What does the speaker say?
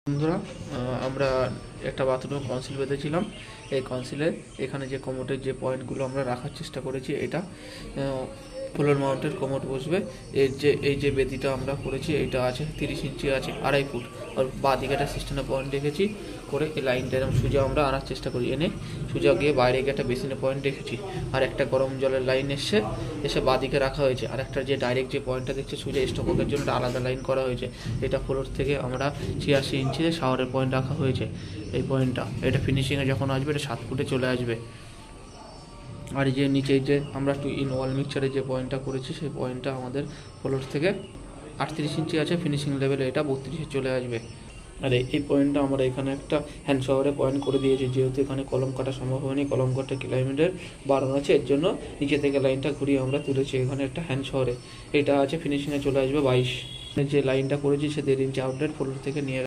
বন্ধুরা, আমরা একটা বাথরুমে কনসিল বেঁধেছিলাম। এই কনসিলে এখানে যে কোমোটের যে পয়েন্টগুলো আমরা রাখার চেষ্টা করেছি, এটা ফ্লোর মাউন্টের কোমোট বসবে। এই যে বেদিটা আমরা করেছি, এটা আছে 30 ইঞ্চি, আছে 2.5 ফুট। আর বাঁ দিকে একটা সিস্টেমে পয়েন্ট রেখেছি করে এই লাইনটা এরকম সোজা আমরা আনার চেষ্টা করি, এনে সোজা গিয়ে বাইরে গিয়ে একটা বেসিনে পয়েন্ট রেখেছি। আর একটা গরম জলের লাইন এসে বাঁ দিকে রাখা হয়েছে। আর একটা যে ডাইরেক্ট যে পয়েন্টটা দেখছে সোজা স্টকের জন্য একটা আলাদা লাইন করা হয়েছে। এটা ফ্লোর থেকে আমরা 86 ইঞ্চিতে শাওয়ারের পয়েন্ট রাখা হয়েছে। এই পয়েন্টটা এটা ফিনিশিংয়ে যখন আসবে, এটা 7 ফুটে চলে আসবে। আর এই যে নিচে যে আমরা 2 in ওয়াল মিক্সচারে যে পয়েন্টটা করেছি, সেই পয়েন্টটা আমাদের ফ্লোর থেকে 38 ইঞ্চি আছে, ফিনিশিং লেভেলে এটা 32-এ চলে আসবে। আর এই পয়েন্টটা আমরা এখানে একটা হ্যান্ড শাওয়ারে পয়েন্ট করে দিয়েছি, যেহেতু এখানে কলম কাটা সম্ভব হয়নি। কলম কাটা ক্লাইমেটের বারণ আছে, এর জন্য নিচে থেকে লাইনটা ঘুরিয়ে আমরা তুলেছি এখানে একটা হ্যান্ড শাওয়ারে। এটা আছে ফিনিশিংয়ে চলে আসবে 22। যে লাইনটা করেছি সে 1.5 ইঞ্চি আউটলেট ফ্লোর থেকে নিয়ে